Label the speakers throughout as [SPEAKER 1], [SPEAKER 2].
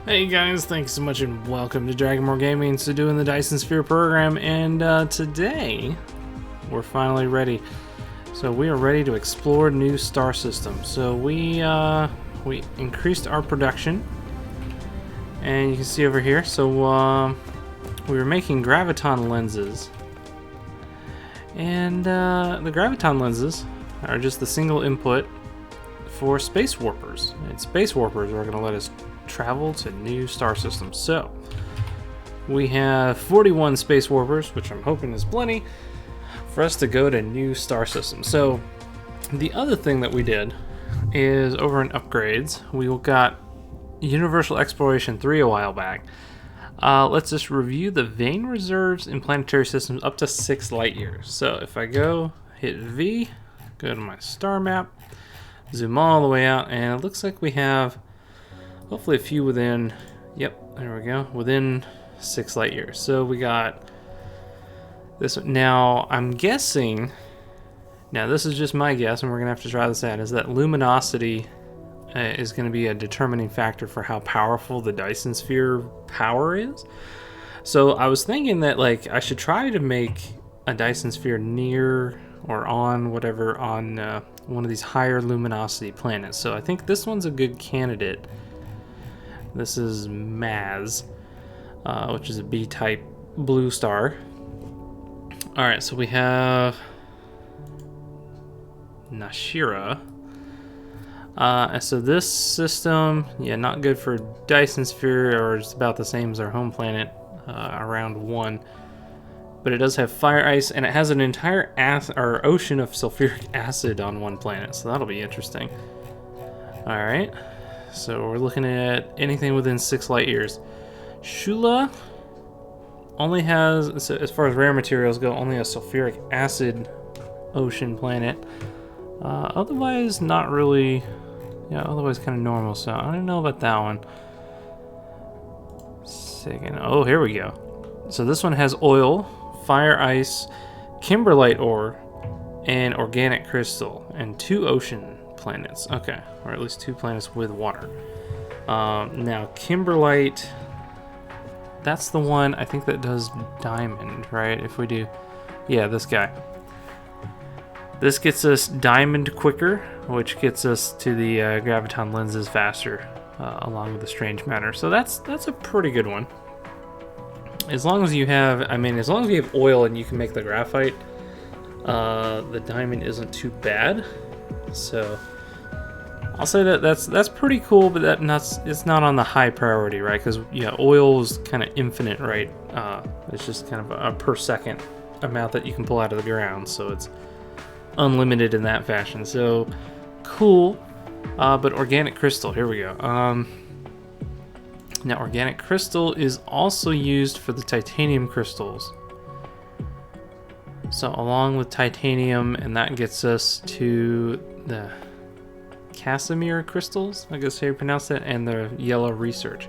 [SPEAKER 1] Hey guys, thanks so much and welcome to Dragonmore Gaming. So doing the Dyson Sphere program, and today we're finally ready. So we are ready to explore new star systems. So we increased our production, and you can see over here. So we were making graviton lenses, and the graviton lenses are just the single input for space warpers. And space warpers are going to let us travel to new star systems. So we have 41 space warpers, which I'm hoping is plenty for us to go to new star systems. So the other thing that we did is over in upgrades, we got Universal Exploration 3 a while back. Let's just review the vein reserves in planetary systems up to 6 light years. So if I go hit V, go to my star map, zoom all the way out, and it looks like we have hopefully a few within, yep, there we go, within 6 light years. So we got this. Now, I'm guessing, now this is just my guess, and we're going to have to try this out, is that luminosity is going to be a determining factor for how powerful the Dyson Sphere power is. So I was thinking that, like, I should try to make a Dyson Sphere near or on whatever, on one of these higher luminosity planets. So I think this one's a good candidate. This is Maz, which is a B-type blue star. Alright, so we have Nashira. So this system, yeah, not good for Dyson Sphere, or it's about the same as our home planet, around 1. But it does have fire ice, and it has an entire ocean of sulfuric acid on one planet, so that'll be interesting. Alright. So we're looking at anything within 6 light years. Shula only has, so as far as rare materials go, only a sulfuric acid ocean planet. Otherwise, not really. Yeah, otherwise kind of normal. So I don't know about that one. Second. Oh, here we go. So this one has oil, fire ice, kimberlite ore, and organic crystal, and 2 ocean planets. Okay, or at least 2 planets with water. Now kimberlite, that's the one I think that does diamond, right? If we do, yeah, this guy. This gets us diamond quicker, which gets us to the graviton lenses faster, along with the strange matter. So that's a pretty good one. As long as you have, as long as you have oil and you can make the graphite, the diamond isn't too bad. So I'll say that that's pretty cool, but it's not on the high priority, right? Because yeah, oil is kind of infinite, right? It's just kind of a per second amount that you can pull out of the ground, so it's unlimited in that fashion. So cool, but organic crystal, here we go. Now organic crystal is also used for the titanium crystals. So along with titanium, and that gets us to the Casimir crystals, I guess how you pronounce that, and the yellow research.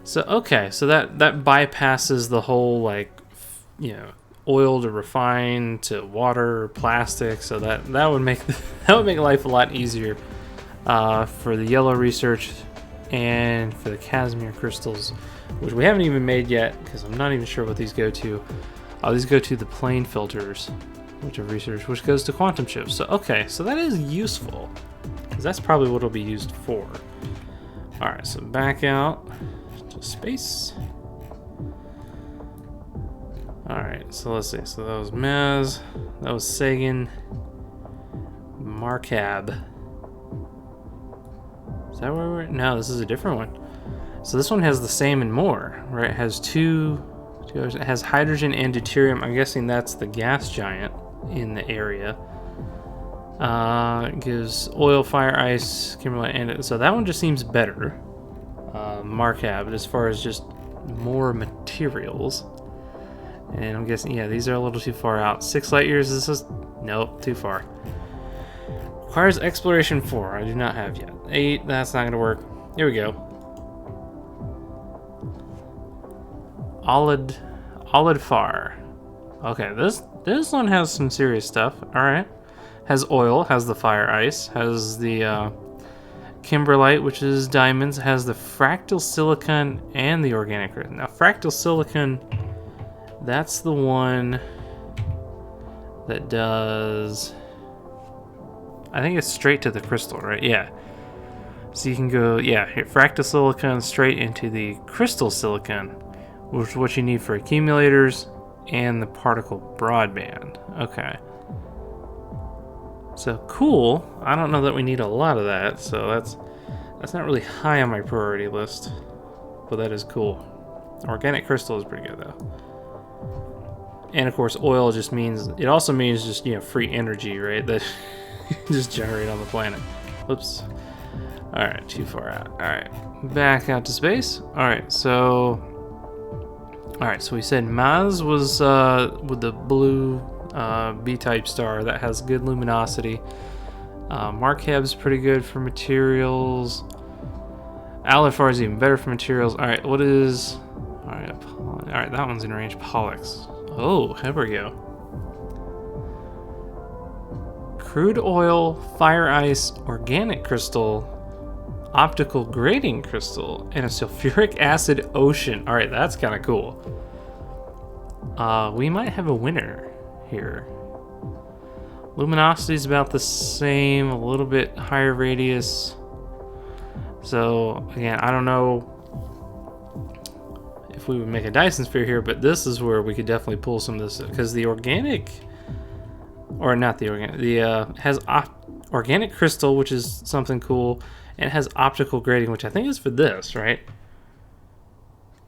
[SPEAKER 1] So okay, so that bypasses the whole, like, you know, oil to refine to water, plastic. So that would make life a lot easier for the yellow research and for the Casimir crystals, which we haven't even made yet because I'm not even sure what these go to. These go to the plane filters, which are research, which goes to quantum chips. So okay, so that is useful, because that's probably what it'll be used for. Alright, so back out to space. Alright, so let's see. So that was Maz, that was Sagan, Markab. Is that where we're? No, this is a different one. So this one has the same and more, right? It has two. It has hydrogen and deuterium. I'm guessing that's the gas giant in the area. It gives oil, fire, ice, kimberlite, and so that one just seems better. Markab, as far as just more materials. And I'm guessing, yeah, these are a little too far out. 6 light years, this is, nope, too far. Requires exploration 4, I do not have yet. 8, that's not gonna work. Here we go. Olidfar. Okay, this one has some serious stuff. All right, has oil, has the fire ice, has the kimberlite, which is diamonds. It has the fractal silicon and the organic crystal. Now, fractal silicon, that's the one that does... I think it's straight to the crystal, right? Yeah. So you can go, yeah, here, fractal silicon straight into the crystal silicon, which is what you need for accumulators and the particle broadband. Okay. So cool. I don't know that we need a lot of that, so that's not really high on my priority list, but that is cool. Organic crystal is pretty good though. And of course, oil just means, it also means just, you know, free energy, right? That just generate on the planet. Whoops. Alright, too far out. Alright, back out to space. Alright, so we said Maz was with the blue B-type star that has good luminosity. Markeb's pretty good for materials. Alifar is even better for materials. Alright, what is... Alright, that one's in range. Pollux. Oh, here we go. Crude oil, fire ice, organic crystal, optical grading crystal, and a sulfuric acid ocean. Alright, that's kind of cool. We might have a winner here. Luminosity is about the same, a little bit higher radius. So, again, I don't know if we would make a Dyson Sphere here, but this is where we could definitely pull some of this, because the organic... Or not the organic, has organic crystal, which is something cool, and it has optical grading, which I think is for this, right?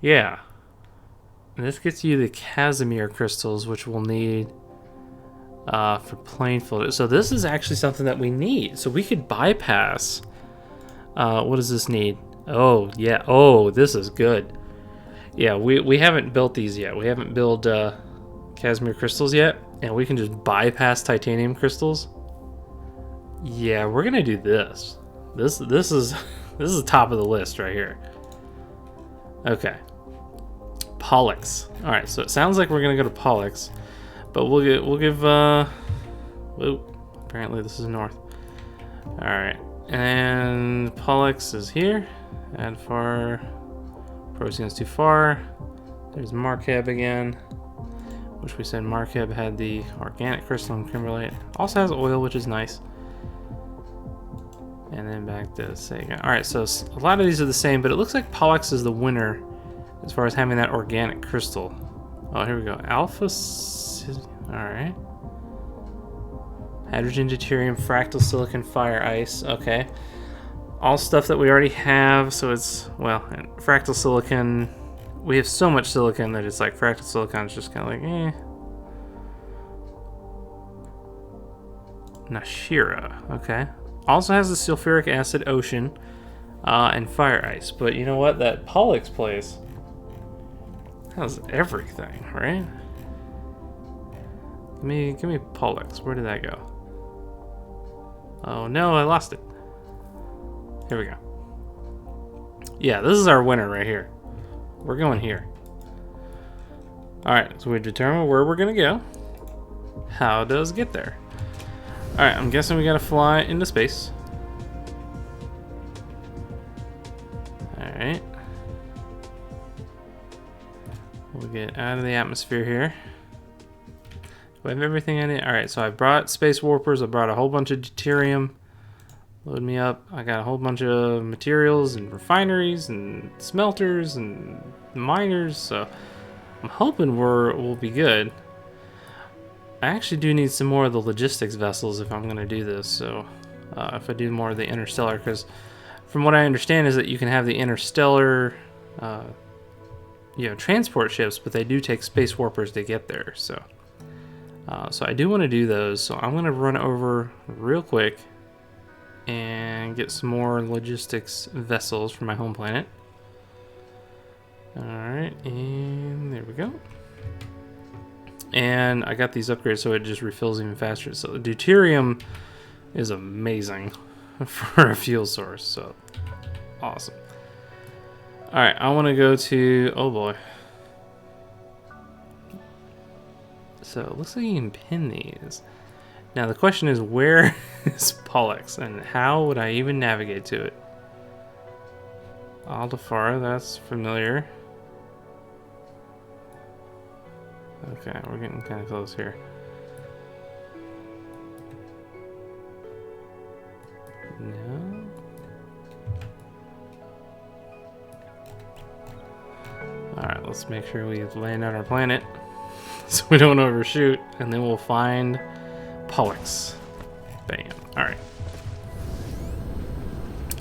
[SPEAKER 1] Yeah. And this gets you the Casimir crystals, which we'll need for plane filter. So this is actually something that we need. So we could bypass. What does this need? Oh, yeah. Oh, this is good. Yeah, we haven't built these yet. We haven't built Casimir crystals yet. And we can just bypass titanium crystals. Yeah, we're gonna do this. This is top of the list right here. Okay. Pollux. All right, so it sounds like we're gonna go to Pollux, but we'll give. Whoa, apparently this is north. All right, and Pollux is here. Add far. Protein is too far. There's Markeb again. Which we said Markeb had the organic crystal and kimberlite. Also has oil, which is nice. And then back to Sega. Alright, so a lot of these are the same, but it looks like Pollux is the winner as far as having that organic crystal. Oh, here we go. Alpha... Alright. Hydrogen, deuterium, fractal silicon, fire ice. Okay. All stuff that we already have, so it's... Well, fractal silicon... We have so much silicon that it's like fractal silicon is just kind of like, eh. Nashira, okay. Also has the sulfuric acid ocean and fire ice. But you know what? That Pollux place has everything, right? Give me Pollux. Where did that go? Oh no, I lost it. Here we go. Yeah, this is our winner right here. We're going here. Alright, so we determine where we're gonna go. How does get there? Alright, I'm guessing we gotta fly into space. Alright. We'll get out of the atmosphere here. Do I have everything I need? Alright, so I brought space warpers, I brought a whole bunch of deuterium. Load me up. I got a whole bunch of materials and refineries and smelters and miners, so I'm hoping we'll be good. I actually do need some more of the logistics vessels if I'm going to do this, so if I do more of the interstellar, because from what I understand is that you can have the interstellar transport ships, but they do take space warpers to get there, so I do want to do those, so I'm going to run over real quick and get some more logistics vessels for my home planet. Alright, and there we go. And I got these upgrades so it just refills even faster. So the deuterium is amazing for a fuel source, so awesome. Alright, I want to go to, oh boy. So it looks like you can pin these. Now the question is, where is Pollux and how would I even navigate to it? Aldefar, that's familiar. Okay, we're getting kind of close here. No. Alright, let's make sure we land on our planet so we don't overshoot, and then we'll find Pollux. Bam. Alright.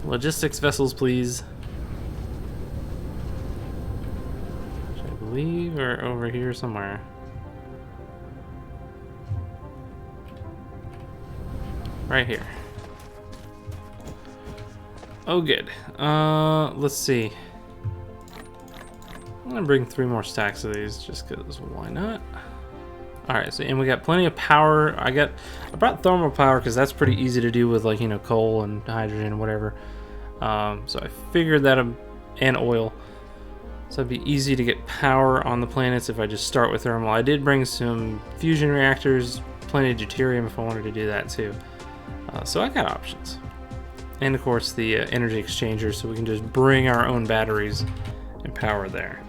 [SPEAKER 1] Logistics vessels, please. Which I believe are over here somewhere. Right here. Oh, good. Let's see. I'm gonna bring 3 more stacks of these just because why not? Alright, so and we got plenty of power. I brought thermal power because that's pretty easy to do with, like, you know, coal and hydrogen and whatever. So I figured that, and oil. So it'd be easy to get power on the planets if I just start with thermal. I did bring some fusion reactors, plenty of deuterium if I wanted to do that too. So I got options. And of course the energy exchanger, so we can just bring our own batteries and power there.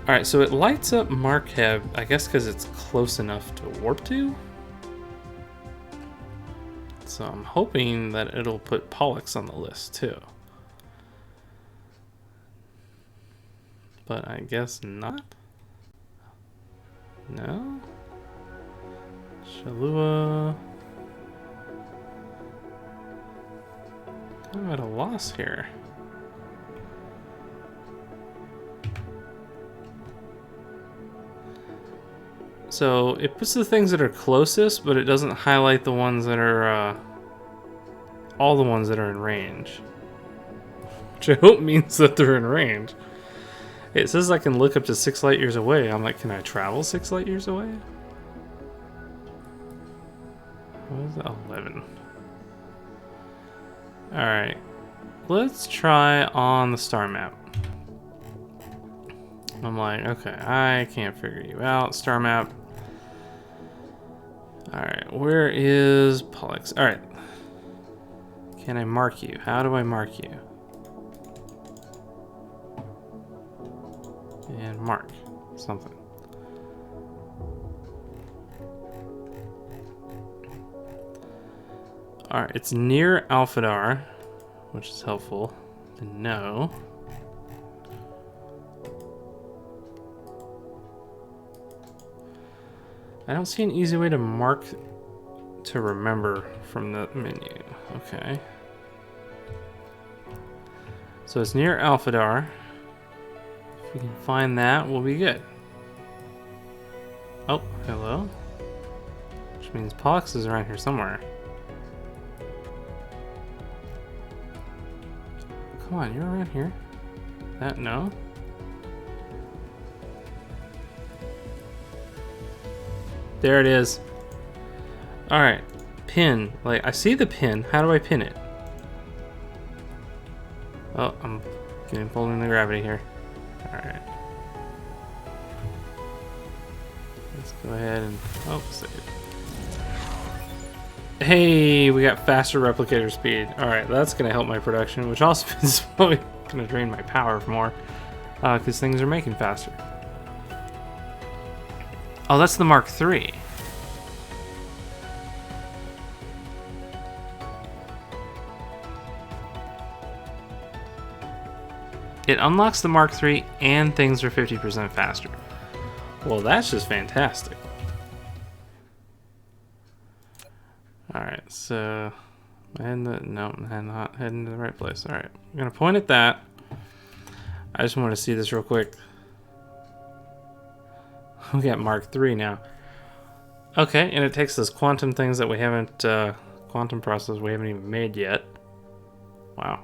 [SPEAKER 1] Alright, so it lights up Marqueb, I guess because it's close enough to warp to. So I'm hoping that it'll put Pollux on the list too. But I guess not. No? Shalua. I'm at a loss here. So it puts the things that are closest, but it doesn't highlight the ones that are, all the ones that are in range. Which I hope means that they're in range. It says I can look up to 6 light years away. I'm like, can I travel 6 light years away? What is that? 11. Alright. Let's try on the star map. I'm like, okay, I can't figure you out. Star map. Alright, where is Pollux? Alright. Can I mark you? How do I mark you? And mark something. Alright, it's near Alphadar, which is helpful to know. I don't see an easy way to mark to remember from the menu. Okay. So it's near Alphadar. If we can find that, we'll be good. Oh, hello. Which means Pollux is around here somewhere. Come on, you're around here. That, no? There it is. Alright. Pin. Like, I see the pin. How do I pin it? Oh, I'm getting pulled into gravity here. Alright. Let's go ahead and... oh, save. Hey, we got faster replicator speed. Alright, that's going to help my production, which also is probably going to drain my power more. Because things are making faster. Oh, that's the Mark III. It unlocks the Mark III and things are 50% faster. Well, that's just fantastic. Alright, so... I'm not heading to the right place. Alright, I'm going to point at that. I just want to see this real quick. We got Mark III now. Okay, and it takes those quantum things that we haven't, quantum process we haven't even made yet. Wow.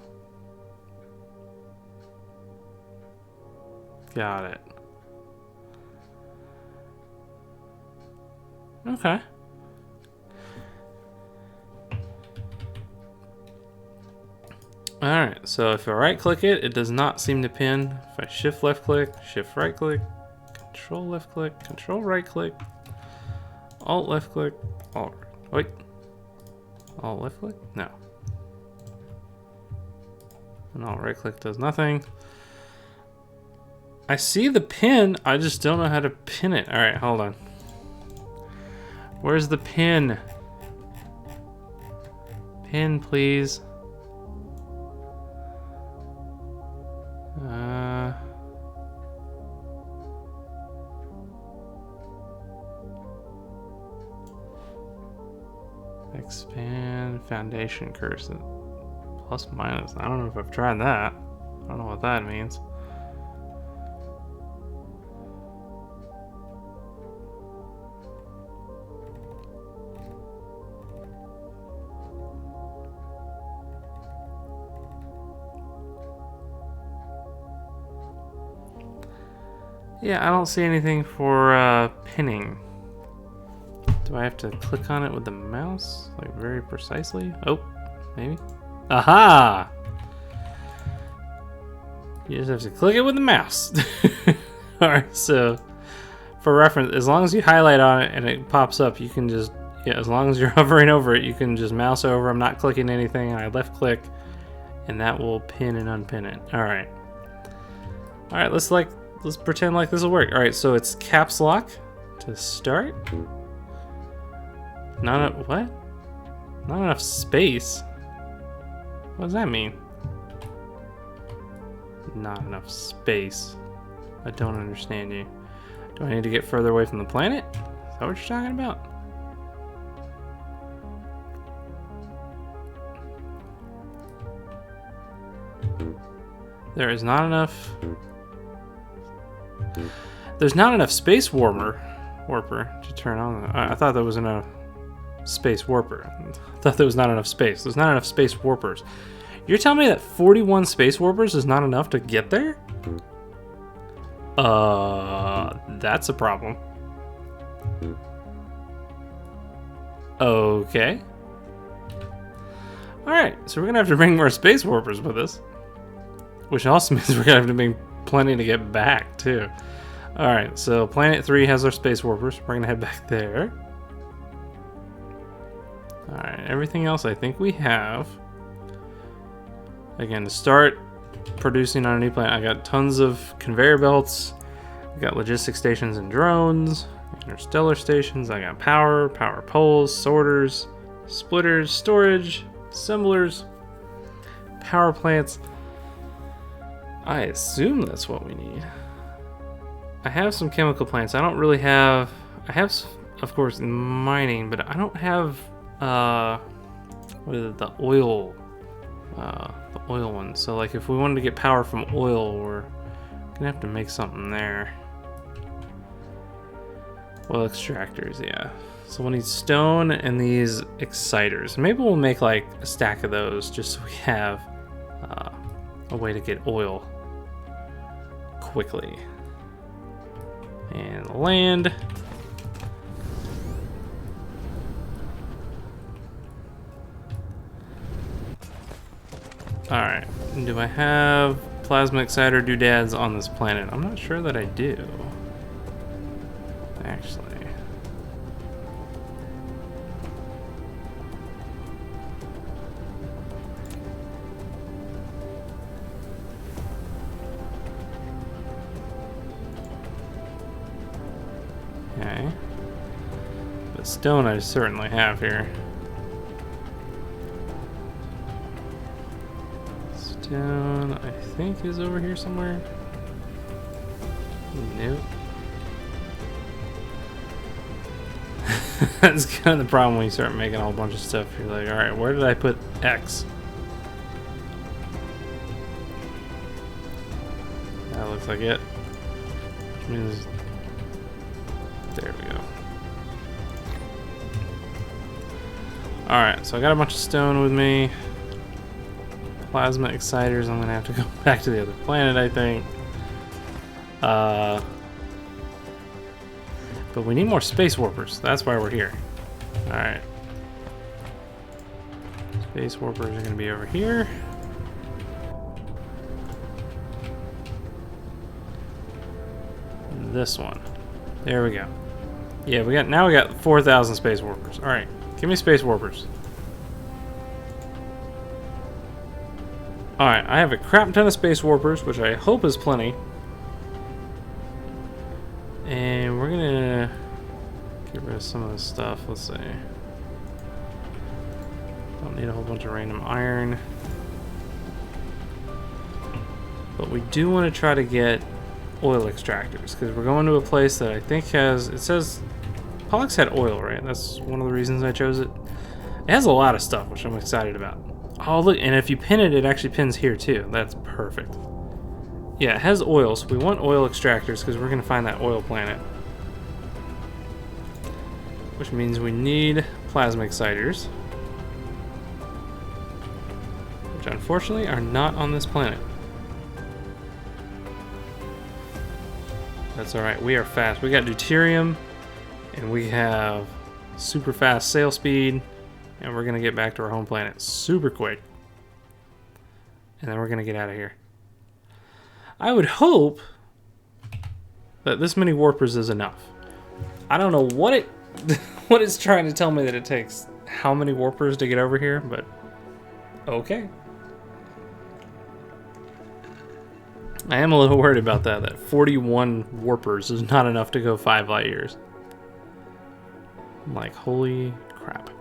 [SPEAKER 1] Got it. Okay. Alright, so if I right click it, it does not seem to pin. If I shift left click, shift right click, control left click, control right click, alt left click, alt right. Wait. Alt left click? No. No, right click does nothing. I see the pin, I just don't know how to pin it. Alright, hold on. Where's the pin? Pin, please. Expand foundation cursor. Plus minus. I don't know if I've tried that. I don't know what that means. Yeah, I don't see anything for pinning. Do I have to click on it with the mouse? Like very precisely? Oh, maybe? Aha! You just have to click it with the mouse. Alright, so for reference, as long as you highlight on it and it pops up, you can just, yeah, as long as you're hovering over it, you can just mouse over. I'm not clicking anything. I left click and that will pin and unpin it. Alright. Alright, let's pretend like this will work. Alright, so it's caps lock to start. What? Not enough space? What does that mean? Not enough space. I don't understand you. Do I need to get further away from the planet? Is that what you're talking about? There is not enough... There's not enough space warper to turn on. I thought there was enough space warper. I thought there was not enough space. There's not enough space warpers. You're telling me that 41 space warpers is not enough to get there? That's a problem. Okay. Alright, so we're gonna have to bring more space warpers with us. Which also means we're gonna have to bring plenty to get back, too. Alright, so Planet 3 has our space warpers. We're gonna head back there. Alright, everything else I think we have. Again, to start producing on a new planet, I got tons of conveyor belts. I got logistic stations and drones, interstellar stations. I got power poles, sorters, splitters, storage, assemblers, power plants. I assume that's what we need. I have some chemical plants. I don't really have... I have, of course, mining, but I don't have... what is it? The oil one. So, like, if we wanted to get power from oil, we're gonna have to make something there. Oil extractors, yeah. So we'll need stone and these exciters. Maybe we'll make, like, a stack of those just so we have a way to get oil quickly. And land. Alright, do I have plasma exciter doodads on this planet? I'm not sure that I do. Actually. Okay. But stone I certainly have here. Stone, I think, is over here somewhere. Nope. That's kind of the problem when you start making a whole bunch of stuff. You're like, alright, where did I put X? That looks like it. Which means... There we go. Alright, so I got a bunch of stone with me. Plasma exciters, I'm gonna have to go back to the other planet, I think. But we need more space warpers. That's why we're here. Alright. Space warpers are gonna be over here. This one. There we go. Yeah, now we got 4,000 space warpers. Alright, give me space warpers. Alright, I have a crap ton of space warpers, which I hope is plenty. And we're gonna get rid of some of this stuff. Let's see. Don't need a whole bunch of random iron. But we do want to try to get oil extractors, because we're going to a place that I think has, it says Pollux had oil, right? That's one of the reasons I chose it. It has a lot of stuff, which I'm excited about. Oh, look, and if you pin it, it actually pins here too. That's perfect. Yeah, it has oil, so we want oil extractors because we're going to find that oil planet. Which means we need plasma exciters. Which unfortunately are not on this planet. That's alright, we are fast. We got deuterium, and we have super fast sail speed, and we're going to get back to our home planet super quick. And then we're going to get out of here. I would hope that this many warpers is enough. I don't know what it what it's trying to tell me that it takes how many warpers to get over here, but okay. I am a little worried about that 41 warpers is not enough to go 5 light years. I'm like, holy crap.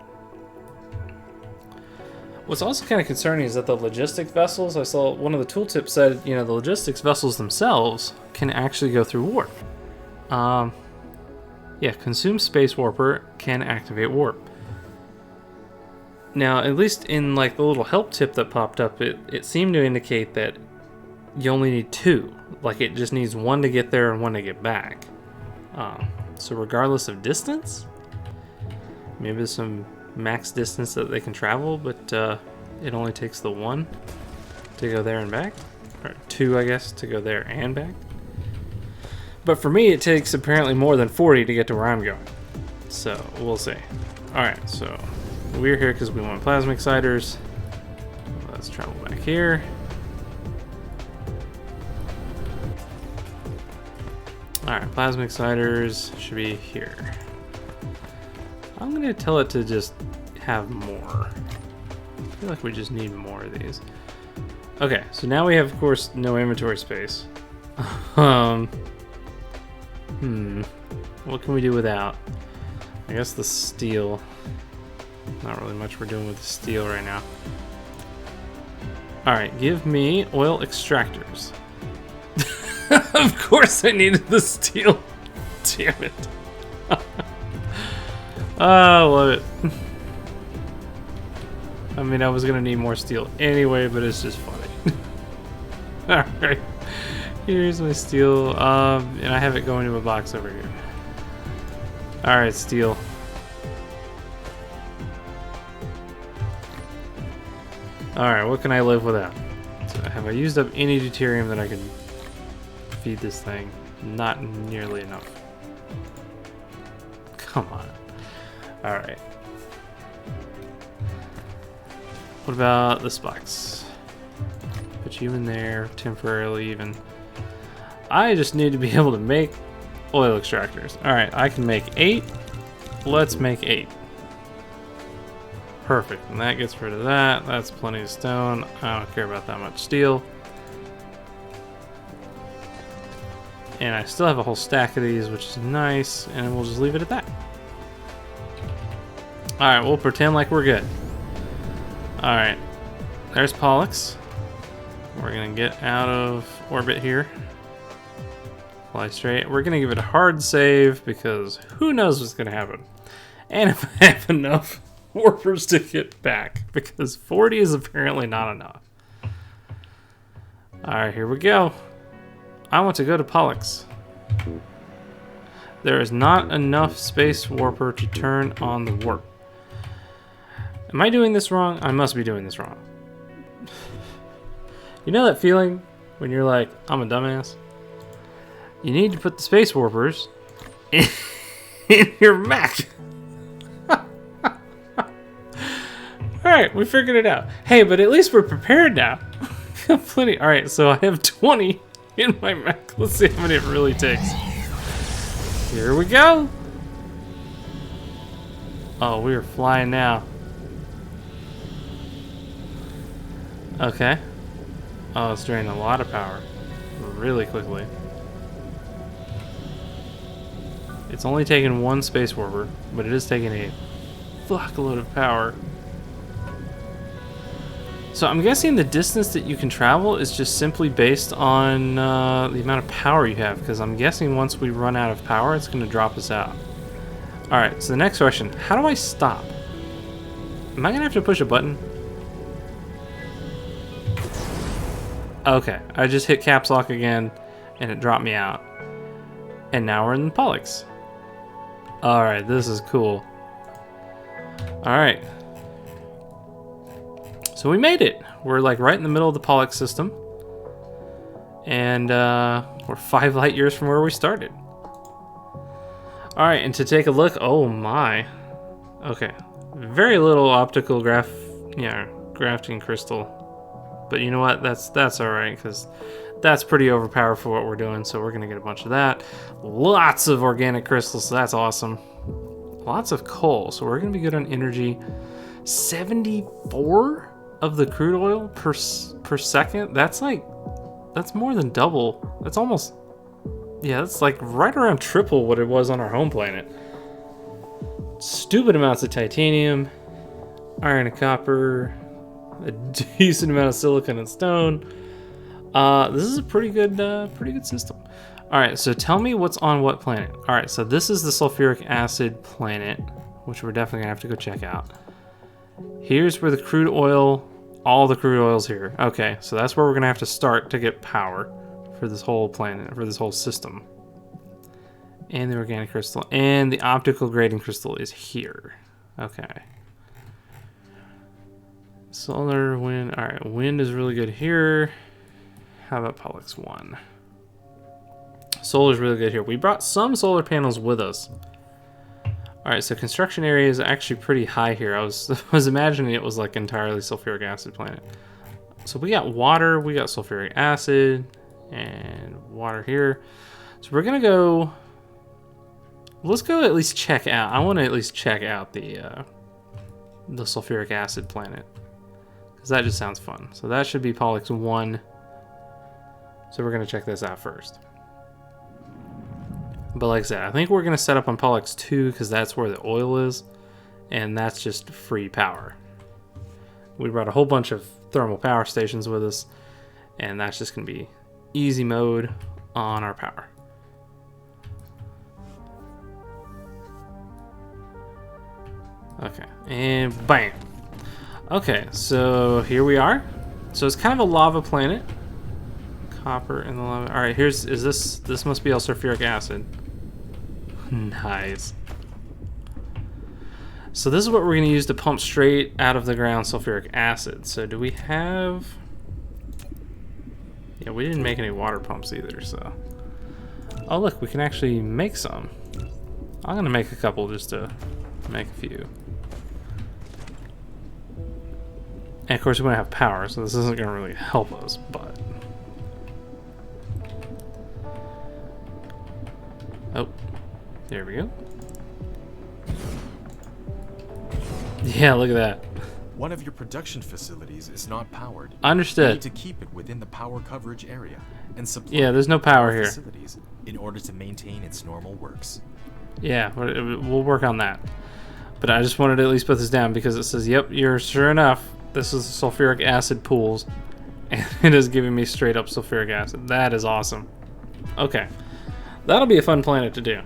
[SPEAKER 1] What's also kind of concerning is that the logistics vessels, I saw one of the tooltips said, you know, the logistics vessels themselves can actually go through warp. Yeah, consume space warper can activate warp. Now, at least in like the little help tip that popped up, it seemed to indicate that you only need 2. Like it just needs 1 to get there and 1 to get back. So regardless of distance, maybe there's some max distance that they can travel, but it only takes the 1 to go there and back. Or 2, I guess, to go there and back. But for me, it takes apparently more than 40 to get to where I'm going. So, we'll see. Alright, so we're here because we want plasma exciters. Let's travel back here. Alright, plasma exciters should be here. I'm gonna tell it to just have more. I feel like we just need more of these. Okay, so now we have, of course, no inventory space. What can we do without? I guess the steel. Not really much we're doing with the steel right now. Alright, give me oil extractors. Of course I needed the steel. Damn it. Oh, I love it. I mean, I was gonna need more steel anyway, but it's just funny. Alright. Here's my steel. And I have it going to a box over here. Alright, steel. Alright, what can I live without? So have I used up any deuterium that I can feed this thing? Not nearly enough. Come on. Alright. What about this box? Put you in there temporarily even. I just need to be able to make oil extractors. Alright, I can make 8. Let's make 8. Perfect. And that gets rid of that. That's plenty of stone. I don't care about that much steel. And I still have a whole stack of these, which is nice. And we'll just leave it at that. Alright, we'll pretend like we're good. Alright. There's Pollux. We're going to get out of orbit here. Fly straight. We're going to give it a hard save because who knows what's going to happen. And if I have enough warpers to get back, because 40 is apparently not enough. Alright, here we go. I want to go to Pollux. There is not enough space warper to turn on the warp. Am I doing this wrong? I must be doing this wrong. You know that feeling when you're like, I'm a dumbass? You need to put the space warpers in your Mac. Alright, we figured it out. Hey, but at least we're prepared now. Plenty. Alright, so I have 20 in my Mac. Let's see how many it really takes. Here we go. Oh, we are flying now. Okay. Oh, it's draining a lot of power really quickly. It's only taking one space warper, but it is taking a fuckload of power. So I'm guessing the distance that you can travel is just simply based on the amount of power you have, because I'm guessing once we run out of power, it's going to drop us out. Alright, so the next question, how do I stop? Am I going to have to push a button? Okay, I just hit caps lock again, and it dropped me out. And now we're in the Pollux. Alright, this is cool. Alright. So we made it. We're like right in the middle of the Pollux system. And we're 5 light years from where we started. Alright, and to take a look, oh my. Okay. Very little optical grafting crystal. But you know what? That's alright, because that's pretty overpowered for what we're doing, so we're gonna get a bunch of that. Lots of organic crystals, so that's awesome. Lots of coal, so we're gonna be good on energy. 74 of the crude oil per second? That's more than double. That's almost, yeah, that's like right around triple what it was on our home planet. Stupid amounts of titanium, iron and copper, a decent amount of silicon and stone. This is a pretty good system. All right, so tell me what's on what planet. All right, so this is the sulfuric acid planet, which we're definitely gonna have to go check out. Here's where the crude oil, all the crude oil's here. Okay, so that's where we're gonna have to start to get power for this whole planet, for this whole system. And the organic crystal, and the optical grading crystal is here. Okay. Solar, wind, all right, wind is really good here. How about Pollux 1? Solar's really good here. We brought some solar panels with us. Alright, so construction area is actually pretty high here. I was imagining it was like entirely sulfuric acid planet. So we got water, we got sulfuric acid, and water here. So we're gonna go, let's go at least check out, I want to at least check out the sulfuric acid planet, because that just sounds fun. So that should be Pollux 1. So we're gonna check this out first. But like I said, I think we're going to set up on Pollux 2 because that's where the oil is, and that's just free power. We brought a whole bunch of thermal power stations with us, and that's just going to be easy mode on our power. Okay, and bam. Okay, so here we are. So it's kind of a lava planet. Copper in the lava. All right, this must be all sulfuric acid. Nice. So this is what we're going to use to pump straight out of the ground sulfuric acid. So do we have... Yeah, we didn't make any water pumps either, so... Oh look, we can actually make some. I'm going to make a couple just to make a few. And of course we don't have power, so this isn't going to really help us, but... Oh, there we go. Yeah, look at that.
[SPEAKER 2] One of your production facilities is not powered.
[SPEAKER 1] Understood.
[SPEAKER 2] You need to keep it within the power coverage area and supply.
[SPEAKER 1] Yeah, there's no power here.
[SPEAKER 2] Facilities in order to maintain its normal works.
[SPEAKER 1] Yeah, we'll work on that. But I just wanted to at least put this down because it says, "Yep, you're sure enough. This is the sulfuric acid pools, and it is giving me straight up sulfuric acid. That is awesome. Okay, that'll be a fun planet to do.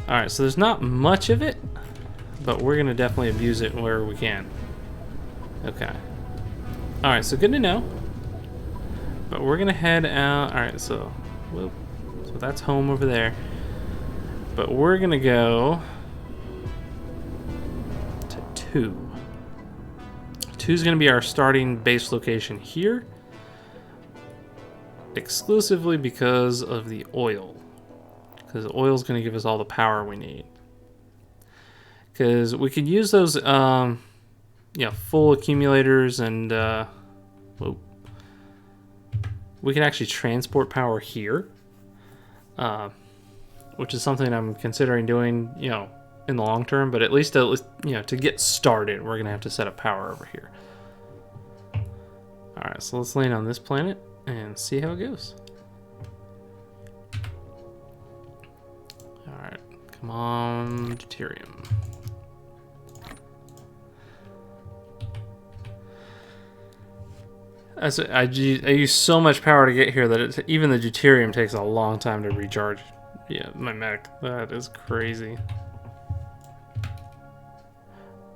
[SPEAKER 1] All right, so there's not much of it, but we're gonna definitely abuse it wherever we can. Okay. All right, so good to know. But we're gonna head out. All right, so that's home over there. But we're gonna go to 2. 2 is gonna be our starting base location here, exclusively because of the oil. Because the oil is gonna give us all the power we need. Because we could use those, full accumulators and we can actually transport power here, which is something I'm considering doing, in the long term. But at least, to get started, we're gonna have to set up power over here. All Alright, so let's land on this planet and see how it goes. Alright, come on, deuterium. I use so much power to get here that even the deuterium takes a long time to recharge. Yeah, my mech. That is crazy.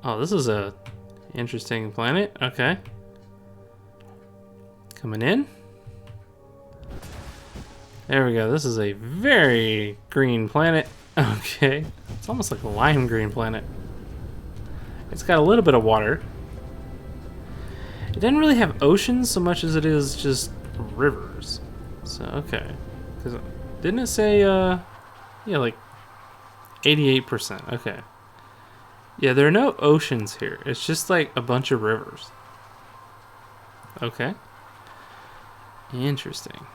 [SPEAKER 1] Oh, this is a interesting planet. Okay. Coming in. There we go. This is a very green planet. Okay. It's almost like a lime green planet. It's got a little bit of water. It doesn't really have oceans so much as it is just rivers. So, okay. Because didn't it say, yeah, like 88%. Okay. Yeah, there are no oceans here. It's just like a bunch of rivers. Okay. Interesting.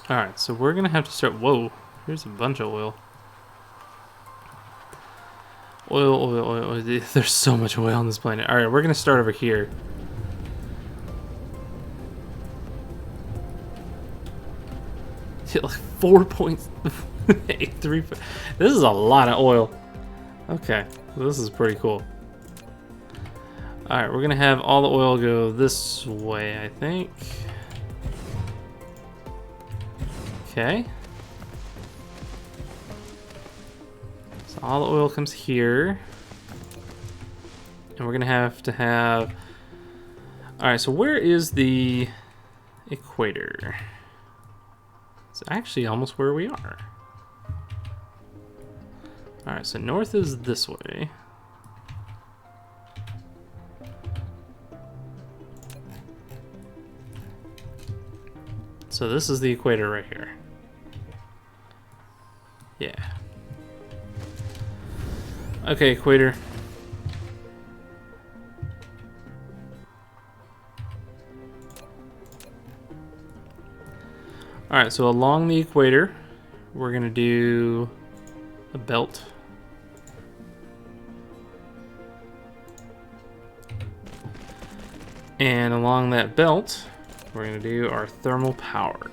[SPEAKER 1] Alright, so we're going to have to start... Whoa, here's a bunch of oil. Oil. There's so much oil on this planet. Alright, we're going to start over here. Like 4.83. This is a lot of oil. Okay, this is pretty cool. Alright, we're going to have all the oil go this way, I think. Okay. So all the oil comes here. And we're going to have... Alright, so where is the equator? It's actually almost where we are. Alright, so north is this way. So this is the equator right here. Yeah. Okay, equator. Alright, so along the equator, we're going to do a belt. And along that belt, we're going to do our thermal power.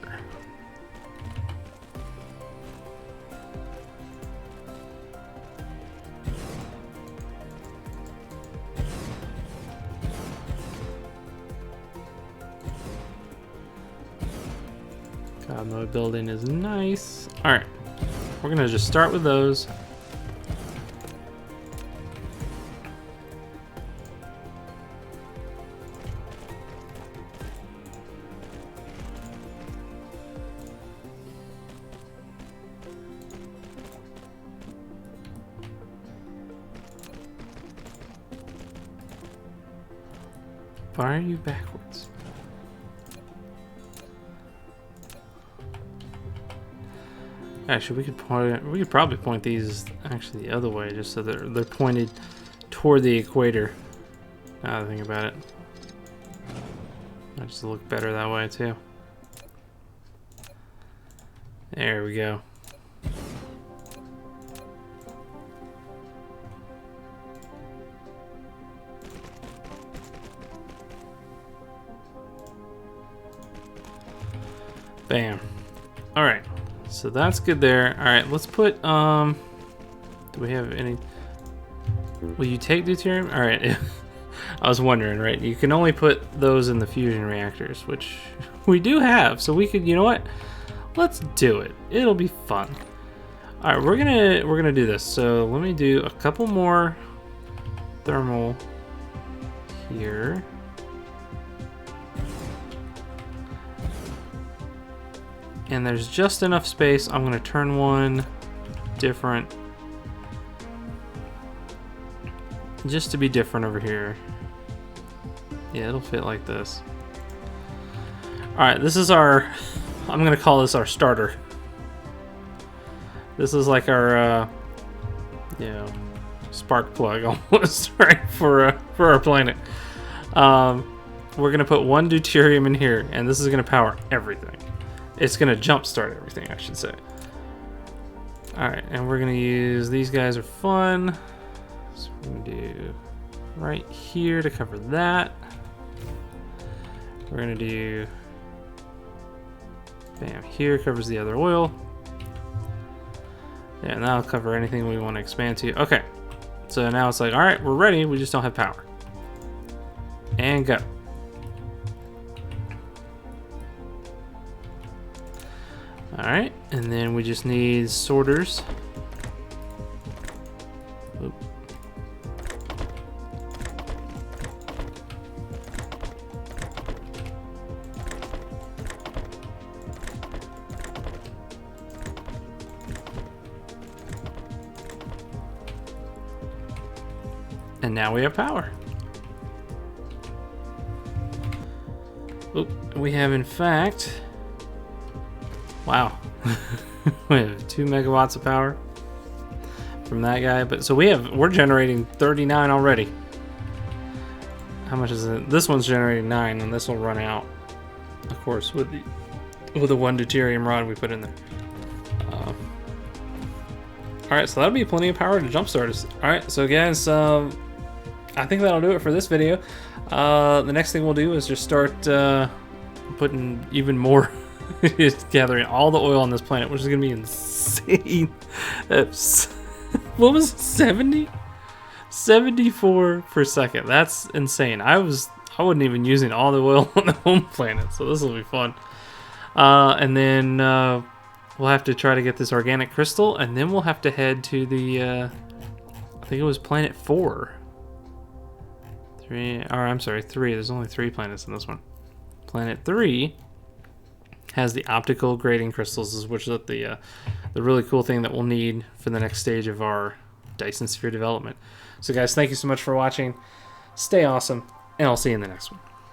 [SPEAKER 1] God mode building is nice. Alright, we're going to just start with those. Why are you backwards? Actually, we could probably point these actually the other way, just so they're pointed toward the equator. Now that I think about it, that just look better that way too. There we go. Bam. All right. So that's good there. All right, let's put, do we have any, will you take deuterium? All right, I was wondering, right? You can only put those in the fusion reactors, which we do have, so we could, you know what? Let's do it. It'll be fun. All right, we're gonna do this. So let me do a couple more thermal here. And there's just enough space. I'm gonna turn one different, just to be different over here. Yeah, it'll fit like this. All right, this is our, I'm gonna call this our starter. This is like our, you know, spark plug almost, right, for our planet. We're gonna put one deuterium in here, and this is gonna power everything. It's gonna jumpstart everything, I should say. All right, and we're gonna use, these guys are fun. So we're gonna do right here to cover that. We're gonna do, bam, here covers the other oil. Yeah, and that'll cover anything we want to expand to. Okay, so now it's like, all right, we're ready. We just don't have power. And go. All right, and then we just need sorters. Oop. And now we have power. Oop, we have, in fact, wow, we have 2 megawatts of power from that guy. But so we're generating 39 already. How much is it? This one's generating 9, and this will run out, of course, with the 1 deuterium rod we put in there. All right, so that'll be plenty of power to jumpstart us. All right, so guys, I think that'll do it for this video. The next thing we'll do is just start putting even more, gathering all the oil on this planet, which is gonna be insane. What was it, 70? 74 per second. That's insane. I wasn't even using all the oil on the home planet, so this will be fun. And then we'll have to try to get this organic crystal, and then we'll have to head to the I think it was planet 4. 3, or I'm sorry, 3. There's only 3 planets in this one. Planet 3 has the optical grading crystals, which is the really cool thing that we'll need for the next stage of our Dyson Sphere development. So guys, thank you so much for watching. Stay awesome, and I'll see you in the next one.